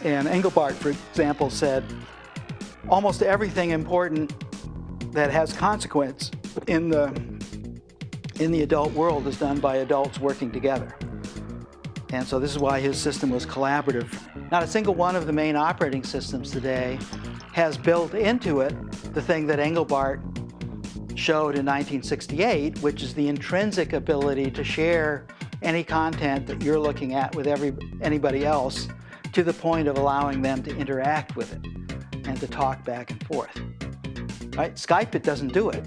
And Engelbart, for example, said almost everything important that has consequence in the adult world is done by adults working together. And so this is why his system was collaborative. Not a single one of the main operating systems today has built into it the thing that Engelbart showed in 1968, which is the intrinsic ability to share any content that you're looking at with anybody else to the point of allowing them to interact with it and to talk back and forth. Right? Skype, it doesn't do it.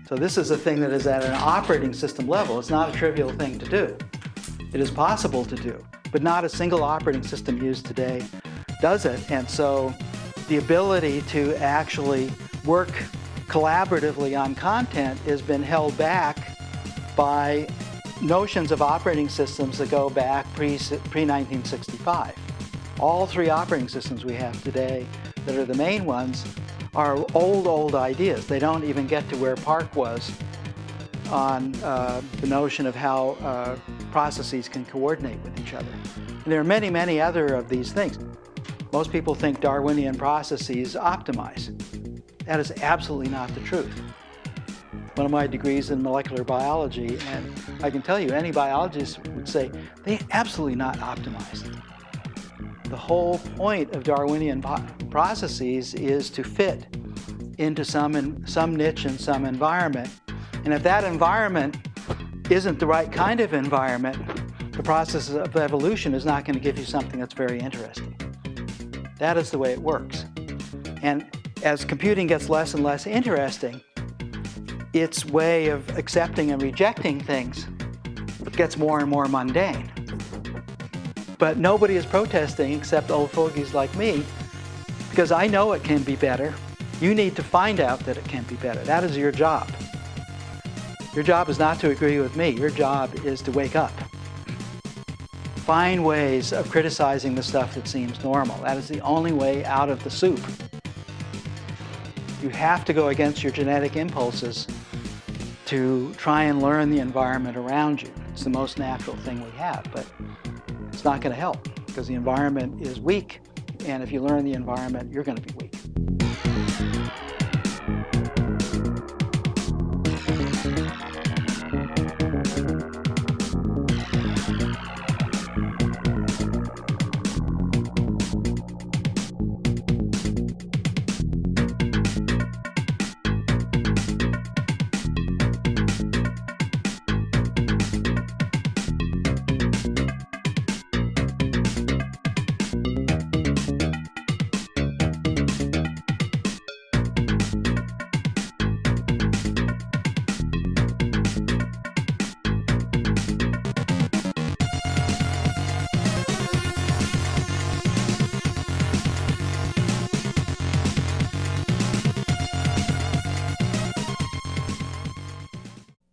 So this is a thing that is at an operating system level. It's not a trivial thing to do. It is possible to do, but not a single operating system used today does it. And so the ability to actually work collaboratively on content has been held back by notions of operating systems that go back pre-1965. All three operating systems we have today that are the main ones are old ideas. They don't even get to where Park was on the notion of how processes can coordinate with each other. And there are many, many other of these things. Most people think Darwinian processes optimize. That is absolutely not the truth. One of my degrees in molecular biology, and I can tell you any biologist would say they absolutely not optimize. The whole point of Darwinian processes is to fit into some niche in some environment. And if that environment isn't the right kind of environment, the process of evolution is not going to give you something that's very interesting. That is the way it works. And as computing gets less and less interesting, its way of accepting and rejecting things gets more and more mundane. But nobody is protesting except old fogies like me, because I know it can be better. You need to find out that it can be better. That is your job. Your job is not to agree with me. Your job is to wake up. Find ways of criticizing the stuff that seems normal. That is the only way out of the soup. You have to go against your genetic impulses to try and learn the environment around you. It's the most natural thing we have, but it's not going to help because the environment is weak, and if you learn the environment, you're going to be weak.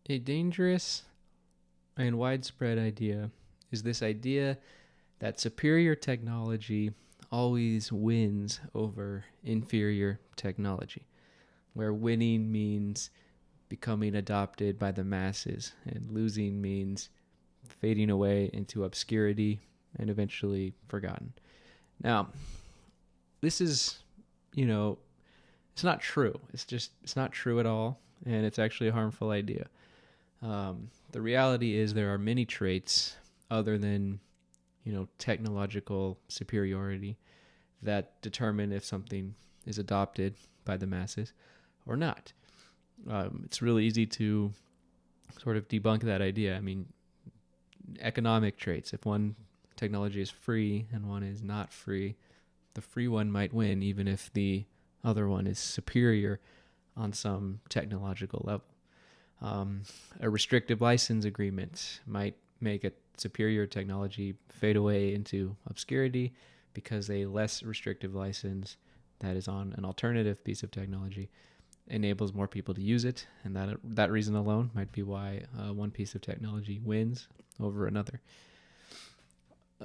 A dangerous and widespread idea is this idea that superior technology always wins over inferior technology, where winning means becoming adopted by the masses and losing means fading away into obscurity and eventually forgotten. Now, this is, it's not true. It's not true at all, and it's actually a harmful idea. The reality is there are many traits other than, technological superiority that determine if something is adopted by the masses or not. It's really easy to sort of debunk that idea. I mean, economic traits, if one technology is free and one is not free, the free one might win even if the other one is superior on some technological level. A restrictive license agreement might make a superior technology fade away into obscurity because a less restrictive license that is on an alternative piece of technology enables more people to use it, and that reason alone might be why one piece of technology wins over another.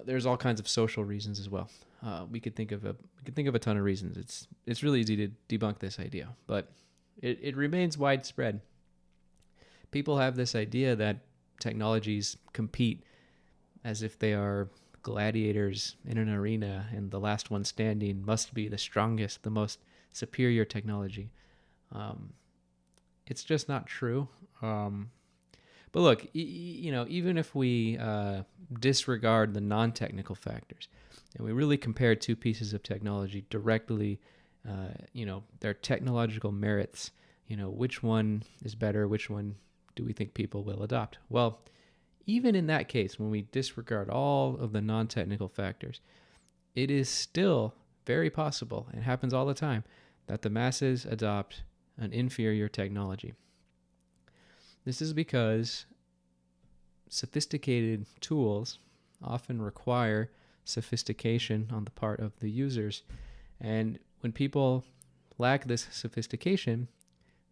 There's all kinds of social reasons as well. We could think of a ton of reasons. It's really easy to debunk this idea, but it remains widespread. People have this idea that technologies compete as if they are gladiators in an arena, and the last one standing must be the strongest, the most superior technology. It's just not true. But look, even if we disregard the non-technical factors, and we really compare two pieces of technology directly, their technological merits, which one is better, which one do we think people will adopt? Well, even in that case, when we disregard all of the non-technical factors, it is still very possible, and happens all the time, that the masses adopt an inferior technology. This is because sophisticated tools often require sophistication on the part of the users. And when people lack this sophistication,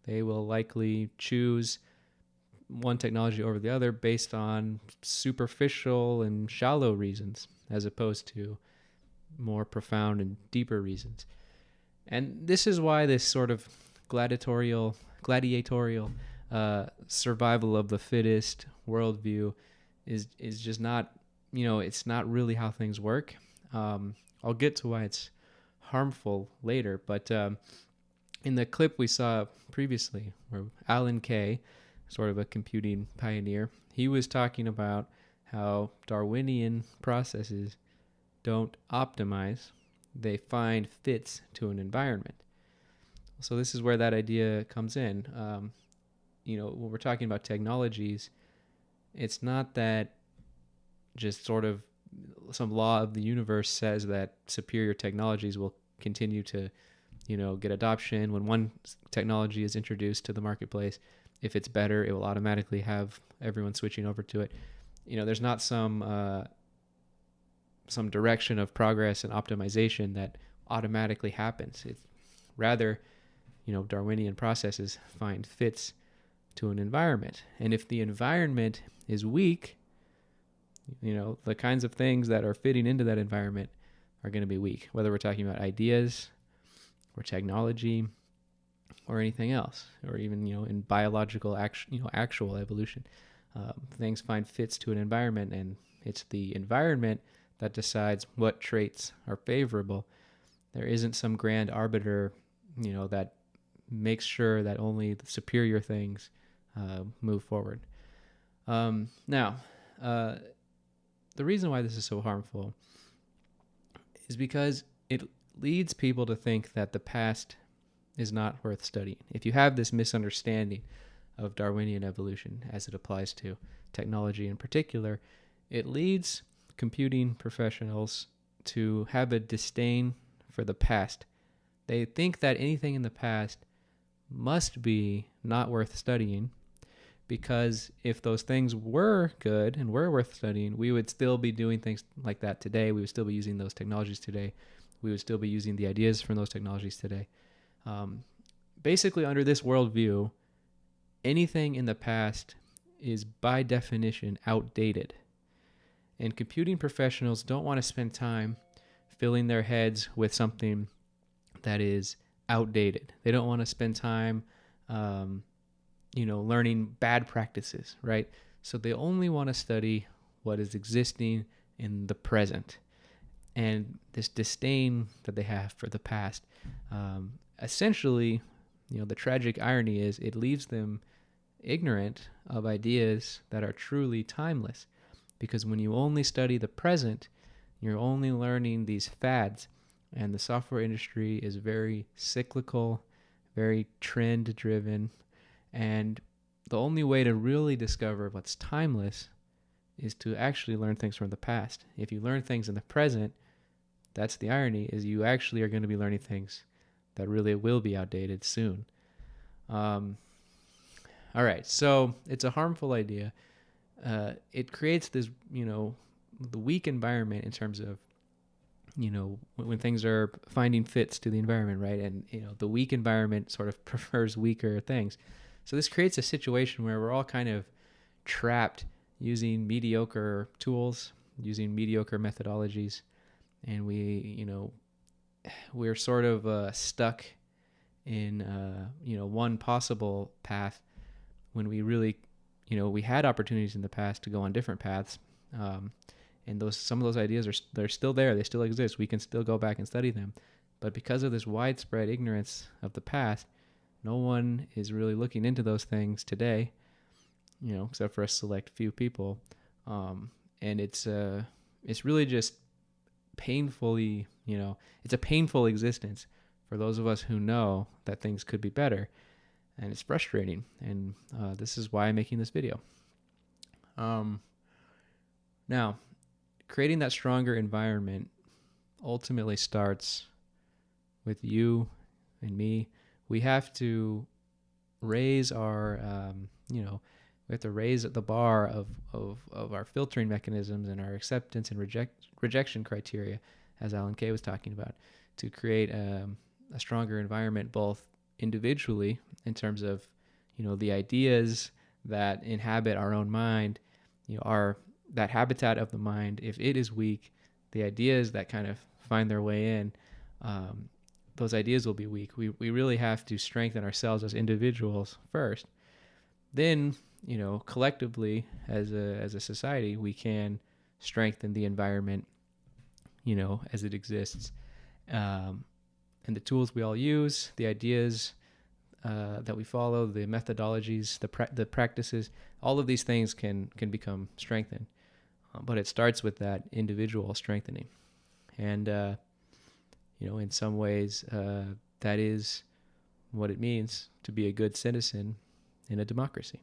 they will likely choose one technology over the other based on superficial and shallow reasons, as opposed to more profound and deeper reasons. And this is why this sort of gladiatorial survival of the fittest worldview is just not, it's not really how things work. I'll get to why it's harmful later, but in the clip we saw previously, where Alan Kay, sort of a computing pioneer, he was talking about how Darwinian processes don't optimize, they find fits to an environment. So this is where that idea comes in. When we're talking about technologies, it's not that just sort of some law of the universe says that superior technologies will continue to, get adoption. When one technology is introduced to the marketplace, if it's better, it will automatically have everyone switching over to it. There's not some direction of progress and optimization that automatically happens. It's rather, Darwinian processes find fits to an environment. And if the environment is weak, the kinds of things that are fitting into that environment are going to be weak, whether we're talking about ideas or technology or anything else, or even, in biological actual evolution. Things find fits to an environment, and it's the environment that decides what traits are favorable. There isn't some grand arbiter, that makes sure that only the superior things move forward. Now, the reason why this is so harmful is because it leads people to think that the past is not worth studying. If you have this misunderstanding of Darwinian evolution as it applies to technology in particular, it leads computing professionals to have a disdain for the past. They think that anything in the past must be not worth studying, because if those things were good and were worth studying, we would still be doing things like that today. We would still be using those technologies today. We would still be using the ideas from those technologies today. Basically, under this worldview, anything in the past is by definition outdated. And computing professionals don't want to spend time filling their heads with something that is outdated. They don't want to spend time, learning bad practices, right? So they only want to study what is existing in the present. And this disdain that they have for the past, essentially, the tragic irony is it leaves them ignorant of ideas that are truly timeless. Because when you only study the present, you're only learning these fads. And the software industry is very cyclical, very trend-driven. And the only way to really discover what's timeless is to actually learn things from the past. If you learn things in the present, that's the irony, is you actually are going to be learning things that really will be outdated soon. All right, so it's a harmful idea. It creates this, the weak environment in terms of, when things are finding fits to the environment, right? And, the weak environment sort of prefers weaker things. So this creates a situation where we're all kind of trapped using mediocre tools, using mediocre methodologies, and we're sort of stuck in, one possible path when we really, we had opportunities in the past to go on different paths. And some of those ideas they're still there. They still exist. We can still go back and study them. But because of this widespread ignorance of the past, no one is really looking into those things today, except for a select few people. And it's really just painfully, it's a painful existence for those of us who know that things could be better. And it's frustrating. And this is why I'm making this video. Now, creating that stronger environment ultimately starts with you and me. We have to raise our, we have to raise the bar of our filtering mechanisms and our acceptance and rejection criteria, as Alan Kay was talking about, to create a stronger environment, both individually in terms of, the ideas that inhabit our own mind, are that habitat of the mind. If it is weak, the ideas that kind of find their way in, those ideas will be weak. We really have to strengthen ourselves as individuals first. Then, collectively as a society, we can strengthen the environment, as it exists. And the tools we all use, the ideas that we follow, the methodologies, the practices, all of these things can become strengthened. But it starts with that individual strengthening. And, in some ways, that is what it means to be a good citizen in a democracy.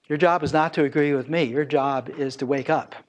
Your job is not to agree with me. Your job is to wake up.